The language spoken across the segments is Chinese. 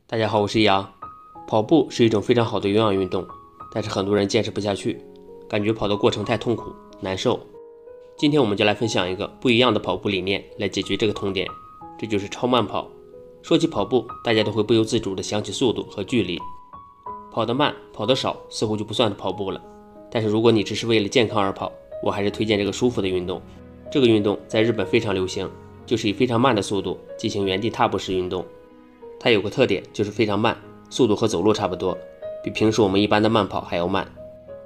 大家好，我是杨。跑步是一种非常好的有氧运动，但是很多人坚持不下去，感觉跑的过程太痛苦难受。今天我们就来分享一个不一样的跑步理念来解决这个痛点，这就是超慢跑。说起跑步，大家都会不由自主地想起速度和距离，跑得慢跑得少似乎就不算是跑步了。但是如果你只是为了健康而跑，我还是推荐这个舒服的运动。这个运动在日本非常流行，就是以非常慢的速度进行原地踏步式运动。它有个特点，就是非常慢，速度和走路差不多，比平时我们一般的慢跑还要慢。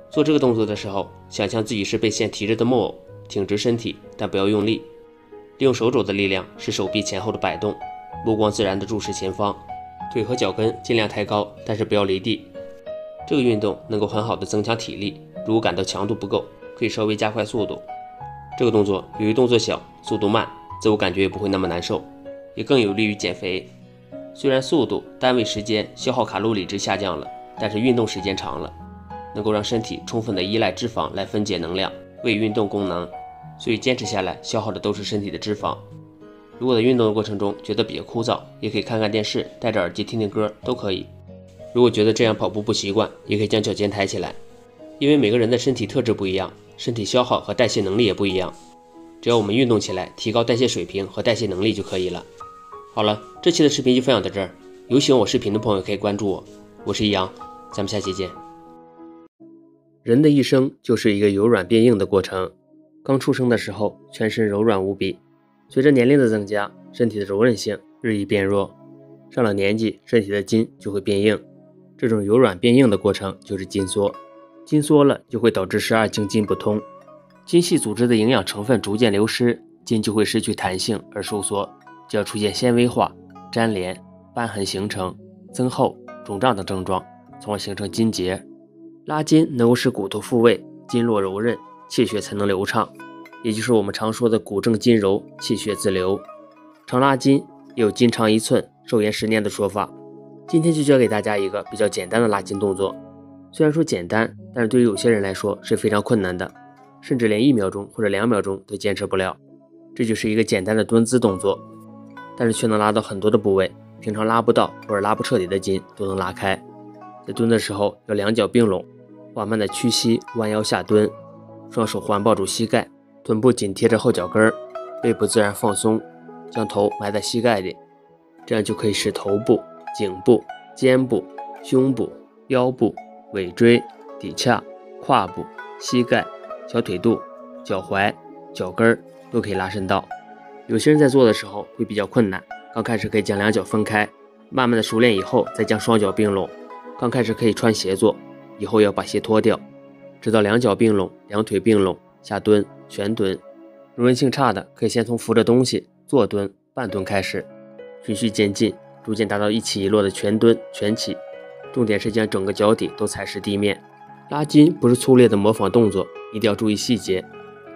做这个动作的时候，想象自己是被线提着的木偶，挺直身体，但不要用力。利用手肘的力量使手臂前后的摆动，目光自然地注视前方，腿和脚跟尽量抬高，但是不要离地。这个运动能够很好的增强体力，如果感到强度不够，可以稍微加快速度。这个动作由于动作小，速度慢，自我感觉也不会那么难受，也更有利于减肥。虽然速度、单位时间、消耗卡路里值下降了，但是运动时间长了，能够让身体充分的依赖脂肪来分解能量，为运动功能，所以坚持下来消耗的都是身体的脂肪。如果在运动的过程中觉得比较枯燥，也可以看看电视，戴着耳机听听歌都可以。如果觉得这样跑步不习惯，也可以将脚尖抬起来，因为每个人的身体特质不一样，身体消耗和代谢能力也不一样，只要我们运动起来，提高代谢水平和代谢能力就可以了。好了，这期的视频就分享到这儿，有喜欢我视频的朋友可以关注我，我是易阳，咱们下期见。人的一生就是一个由软变硬的过程，刚出生的时候全身柔软无比，随着年龄的增加，身体的柔韧性日益变弱，上了年纪，身体的筋就会变硬，这种由软变硬的过程就是筋缩，筋缩了就会导致十二经筋不通，筋系组织的营养成分逐渐流失，筋就会失去弹性而收缩，就要出现纤维化、粘连、瘢痕形成、增厚、肿胀等症状，从而形成筋结。拉筋能够使骨头复位，筋络柔韧，气血才能流畅，也就是我们常说的骨正筋柔，气血自流。常拉筋也有筋长1寸，寿延10年的说法。今天就教给大家一个比较简单的拉筋动作，虽然说简单，但是对于有些人来说是非常困难的，甚至连1秒钟或者2秒钟都坚持不了。这就是一个简单的蹲姿动作，但是却能拉到很多的部位，平常拉不到或者拉不彻底的筋都能拉开。在蹲的时候要两脚并拢，缓慢的屈膝弯腰下蹲，双手环抱住膝盖，臀部紧贴着后脚跟，背部自然放松，将头埋在膝盖里，这样就可以使头部、颈部、肩部、胸部、腰部、尾椎、骶髂、胯部、膝盖、小腿肚、脚踝、脚跟都可以拉伸到。有些人在做的时候会比较困难，刚开始可以将两脚分开，慢慢的熟练以后再将双脚并拢。刚开始可以穿鞋做，以后要把鞋脱掉，直到两脚并拢，两腿并拢，下蹲、全蹲。柔韧性差的可以先从扶着东西、坐蹲、半蹲开始，循序渐进，逐渐达到一起一落的全蹲、全起。重点是将整个脚底都踩实地面。拉筋不是粗略的模仿动作，一定要注意细节，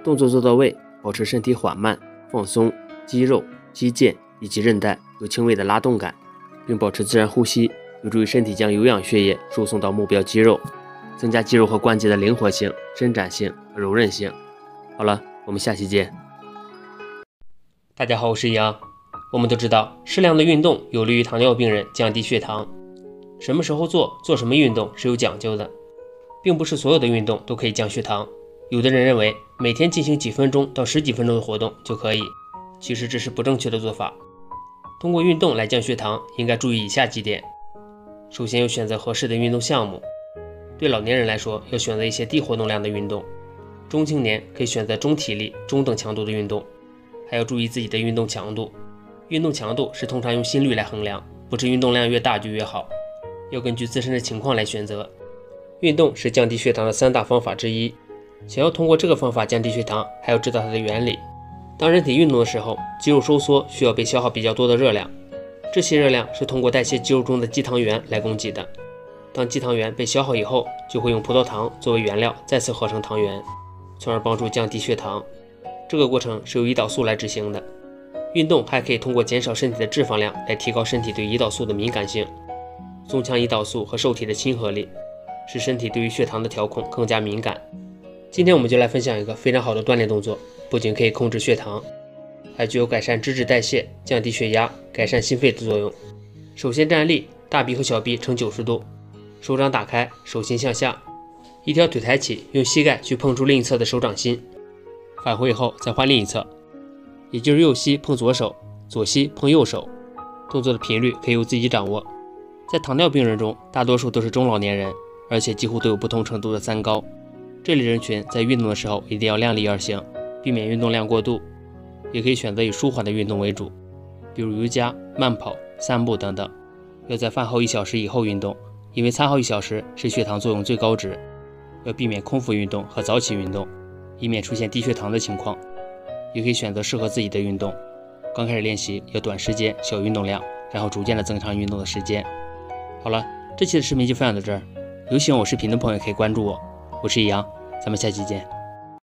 动作做到位，保持身体缓慢、放松，肌肉、肌腱以及韧带有轻微的拉动感，并保持自然呼吸，有助于身体将有氧血液输送到目标肌肉，增加肌肉和关节的灵活性、伸展性和柔韧性。好了，我们下期见。大家好，我是杨。我们都知道，适量的运动有利于糖尿病人降低血糖。什么时候做什么运动是有讲究的，并不是所有的运动都可以降血糖。有的人认为每天进行几分钟到10几分钟的活动就可以，其实这是不正确的做法。通过运动来降血糖，应该注意以下几点。首先要选择合适的运动项目，对老年人来说要选择一些低活动量的运动，中青年可以选择中体力、中等强度的运动，还要注意自己的运动强度。运动强度是通常用心率来衡量，不是运动量越大就越好，要根据自身的情况来选择。运动是降低血糖的3大方法之一，想要通过这个方法降低血糖，还要知道它的原理。当人体运动的时候，肌肉收缩需要被消耗比较多的热量，这些热量是通过代谢肌肉中的肌糖原来供给的。当肌糖原被消耗以后，就会用葡萄糖作为原料再次合成糖原，从而帮助降低血糖。这个过程是由胰岛素来执行的。运动还可以通过减少身体的脂肪量来提高身体对胰岛素的敏感性，增强胰岛素和受体的亲和力，使身体对于血糖的调控更加敏感。今天我们就来分享一个非常好的锻炼动作，不仅可以控制血糖，还具有改善脂质代谢、降低血压、改善心肺的作用。首先站立，大臂和小臂呈90度，手掌打开，手心向下，一条腿抬起，用膝盖去碰触另一侧的手掌心，返回以后再换另一侧，也就是右膝碰左手，左膝碰右手。动作的频率可以由自己掌握。在糖尿病人中，大多数都是中老年人，而且几乎都有不同程度的三高。这类人群在运动的时候一定要量力而行，避免运动量过度，也可以选择以舒缓的运动为主，比如瑜伽、慢跑、散步等等。要在饭后1小时以后运动，因为餐后1小时是血糖作用最高值，要避免空腹运动和早起运动，以免出现低血糖的情况。也可以选择适合自己的运动，刚开始练习要短时间小运动量，然后逐渐的增长运动的时间。好了，这期的视频就分享到这儿，有喜欢我视频的朋友可以关注我，我是易阳，咱们下期见。